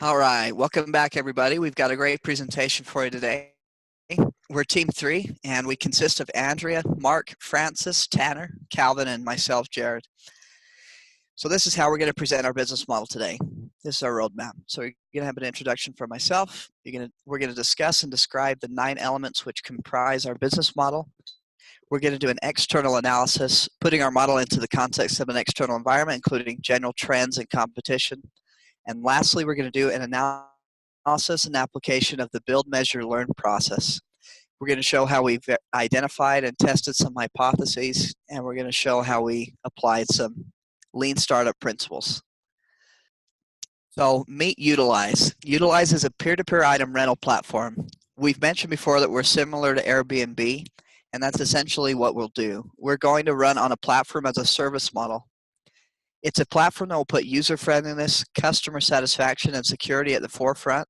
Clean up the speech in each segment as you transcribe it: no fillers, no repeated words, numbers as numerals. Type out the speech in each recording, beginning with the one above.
All right, welcome back everybody. We've got a great presentation for you today. We're Team 3 and we consist of Andrea, Mark, Francis, Tanner, Calvin, and myself, Jared. So this is how we're going to present our business model today. This is our roadmap. So you're going to have an introduction from myself. We're going to discuss and describe the 9 elements which comprise our business model. We're going to do an external analysis, putting our model into the context of an external environment, including general trends and competition. And lastly, we're going to do an analysis and application of the build, measure, learn process. We're going to show how we've identified and tested some hypotheses, and we're going to show how we applied some lean startup principles. So meet Utilize. Utilize is a peer-to-peer item rental platform. We've mentioned before that we're similar to Airbnb, and that's essentially what we'll do. We're going to run on a platform as a service model. It's a platform that will put user friendliness, customer satisfaction, and security at the forefront.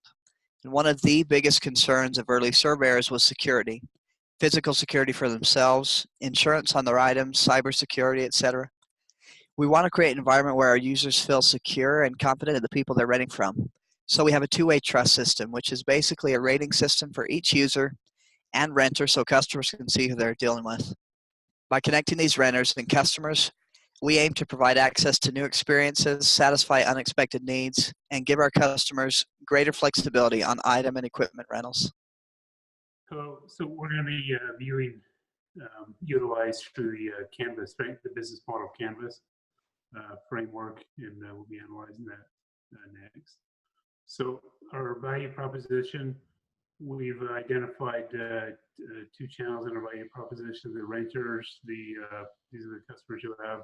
And one of the biggest concerns of early surveyors was security. Physical security for themselves, insurance on their items, cybersecurity, etc. We want to create an environment where our users feel secure and confident in the people they're renting from. So we have a two-way trust system, which is basically a rating system for each user and renter so customers can see who they're dealing with. By connecting these renters and customers, we aim to provide access to new experiences, satisfy unexpected needs, and give our customers greater flexibility on item and equipment rentals. Hello, so we're going to be viewing Utilize through the Canvas, right? The business model Canvas framework, and we'll be analyzing that next. So our value proposition, we've identified 2 channels in our value proposition: the renters, these are the customers who have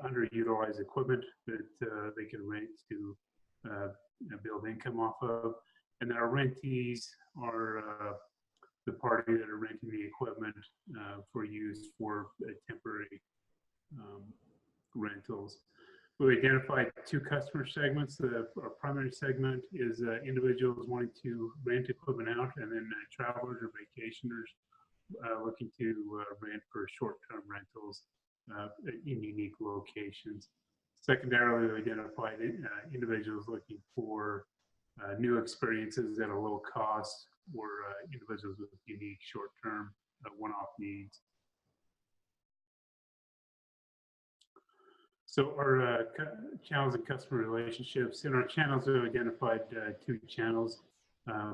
underutilized equipment that they can rent to build income off of, and then our rentees are the party that are renting the equipment for use for temporary rentals. We identified 2 customer segments. Our primary segment is individuals wanting to rent equipment out, and then travelers or vacationers looking to rent for short-term rentals in unique locations. Secondarily, we identified individuals looking for new experiences at a low cost, or individuals with unique short-term one-off needs. So our channels and customer relationships. In our channels, we've identified 2 channels,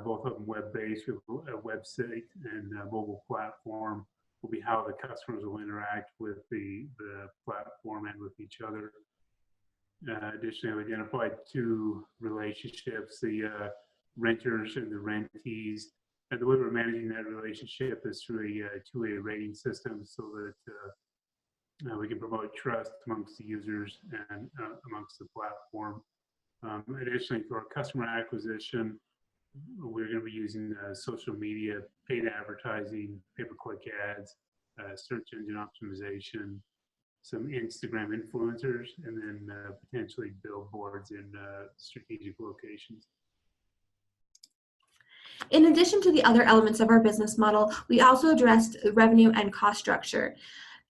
both of them web-based. We have a website and a mobile platform will be how the customers will interact with the platform and with each other. Additionally, we identified 2 relationships, the renters and the rentees. And the way we're managing that relationship is through a two-way rating system, so that we can promote trust amongst the users and amongst the platform. Additionally, for our customer acquisition, we're going to be using social media, paid advertising, pay-per-click ads, search engine optimization, some Instagram influencers, and then potentially billboards in strategic locations. In addition to the other elements of our business model, we also addressed revenue and cost structure.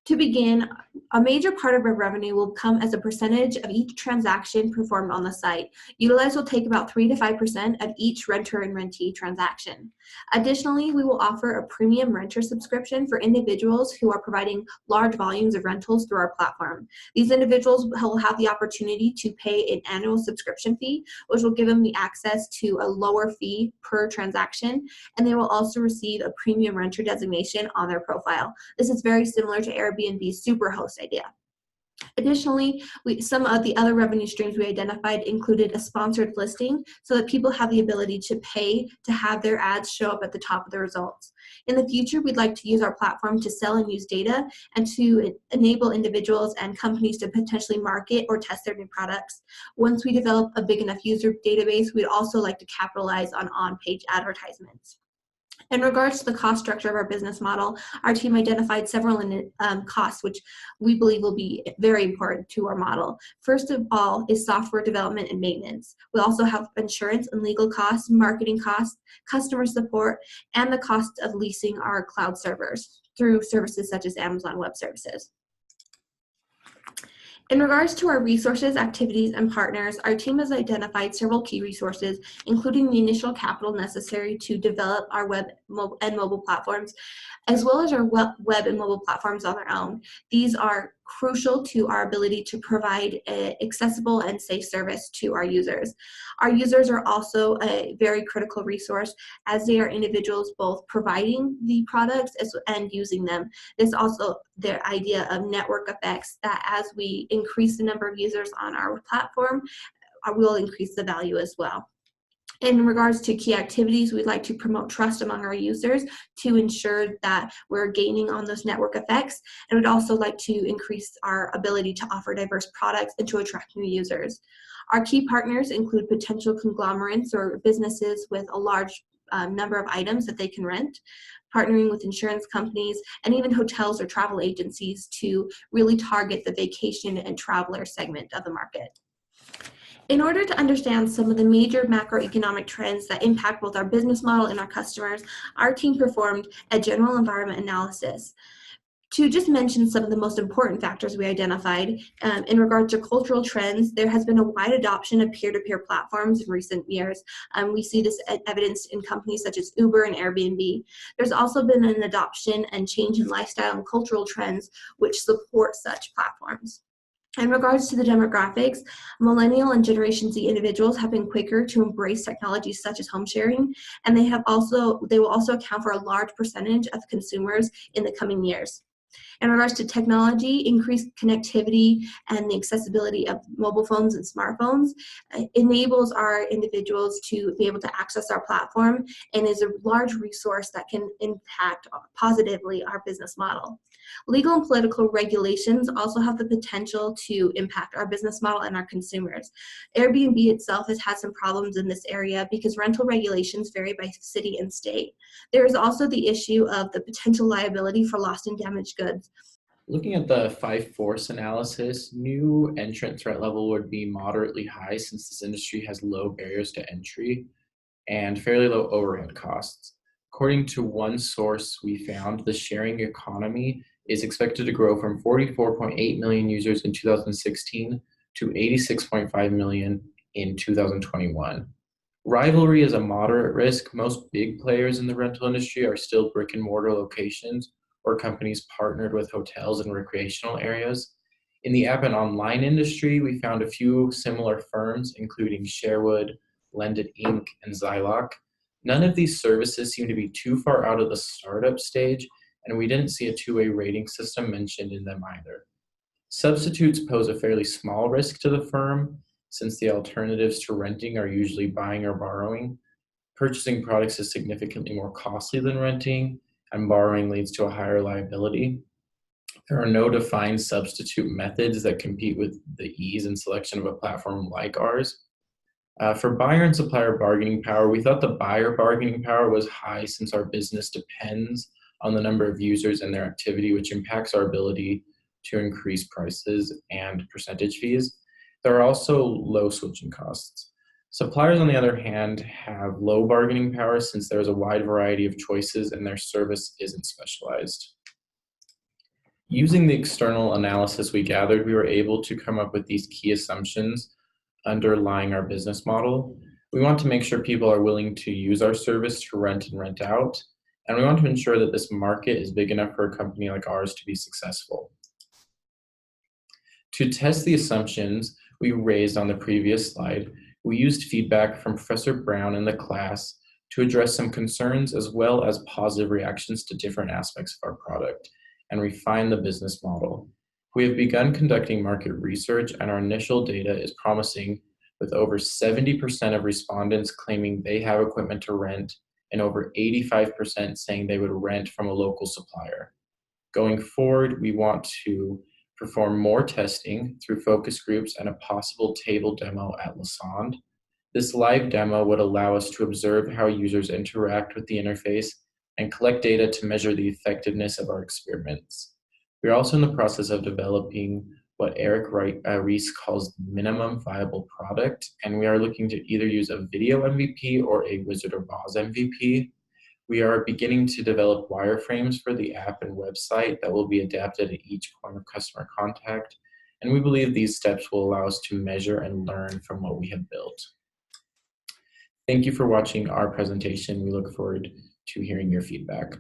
To begin, a major part of our revenue will come as a percentage of each transaction performed on the site. Utilize will take about 3 to 5% of each renter and rentee transaction. Additionally, we will offer a premium renter subscription for individuals who are providing large volumes of rentals through our platform. These individuals will have the opportunity to pay an annual subscription fee, which will give them the access to a lower fee per transaction, and they will also receive a premium renter designation on their profile. This is very similar to Airbnb's Superhost idea. Additionally, some of the other revenue streams we identified included a sponsored listing so that people have the ability to pay to have their ads show up at the top of the results. In the future, we'd like to use our platform to sell and use data and to enable individuals and companies to potentially market or test their new products. Once we develop a big enough user database, we'd also like to capitalize on on-page advertisements. In regards to the cost structure of our business model, our team identified several costs which we believe will be very important to our model. First of all is software development and maintenance. We also have insurance and legal costs, marketing costs, customer support, and the cost of leasing our cloud servers through services such as Amazon Web Services. In regards to our resources, activities, and partners, our team has identified several key resources, including the initial capital necessary to develop our web and mobile platforms, as well as our web and mobile platforms on their own. These are crucial to our ability to provide an accessible and safe service to our users. Our users are also a very critical resource, as they are individuals both providing the products and using them. There's also the idea of network effects, that as we increase the number of users on our platform, we'll increase the value as well. In regards to key activities, we'd like to promote trust among our users to ensure that we're gaining on those network effects, and we'd also like to increase our ability to offer diverse products and to attract new users. Our key partners include potential conglomerates or businesses with a large number of items that they can rent, partnering with insurance companies, and even hotels or travel agencies to really target the vacation and traveler segment of the market. In order to understand some of the major macroeconomic trends that impact both our business model and our customers, our team performed a general environment analysis. To just mention some of the most important factors we identified, in regard to cultural trends, there has been a wide adoption of peer-to-peer platforms in recent years. We see this evidenced in companies such as Uber and Airbnb. There's also been an adoption and change in lifestyle and cultural trends which support such platforms. In regards to the demographics, Millennial and Generation Z individuals have been quicker to embrace technologies such as home sharing, and they will also account for a large percentage of consumers in the coming years. In regards to technology, increased connectivity and the accessibility of mobile phones and smartphones enables our individuals to be able to access our platform and is a large resource that can impact positively our business model. Legal and political regulations also have the potential to impact our business model and our consumers. Airbnb itself has had some problems in this area because rental regulations vary by city and state. There is also the issue of the potential liability for lost and damaged goods. Looking at the 5-force analysis, new entrant threat level would be moderately high since this industry has low barriers to entry and fairly low overhead costs. According to one source we found, the sharing economy is expected to grow from 44.8 million users in 2016 to 86.5 million in 2021. Rivalry is a moderate risk. Most big players in the rental industry are still brick and mortar locations or companies partnered with hotels and recreational areas. In the app and online industry, we found a few similar firms, including Sharwood, Lendit Inc., and Zylock. None of these services seem to be too far out of the startup stage, and we didn't see a two-way rating system mentioned in them either. Substitutes pose a fairly small risk to the firm, since the alternatives to renting are usually buying or borrowing. Purchasing products is significantly more costly than renting, and borrowing leads to a higher liability. There are no defined substitute methods that compete with the ease and selection of a platform like ours. For buyer and supplier bargaining power, we thought the buyer bargaining power was high since our business depends on the number of users and their activity, which impacts our ability to increase prices and percentage fees. There are also low switching costs. Suppliers, on the other hand, have low bargaining power since there's a wide variety of choices and their service isn't specialized. Using the external analysis we gathered, we were able to come up with these key assumptions underlying our business model. We want to make sure people are willing to use our service to rent and rent out, and we want to ensure that this market is big enough for a company like ours to be successful. To test the assumptions we raised on the previous slide, we used feedback from Professor Brown in the class to address some concerns as well as positive reactions to different aspects of our product and refine the business model. We have begun conducting market research, and our initial data is promising, with over 70% of respondents claiming they have equipment to rent and over 85% saying they would rent from a local supplier. Going forward, we want to perform more testing through focus groups and a possible table demo at Lassonde. This live demo would allow us to observe how users interact with the interface and collect data to measure the effectiveness of our experiments. We're also in the process of developing what Eric Ries calls minimum viable product, and we are looking to either use a video MVP or a Wizard of Oz MVP. We are beginning to develop wireframes for the app and website that will be adapted at each point of customer contact, and we believe these steps will allow us to measure and learn from what we have built. Thank you for watching our presentation. We look forward to hearing your feedback.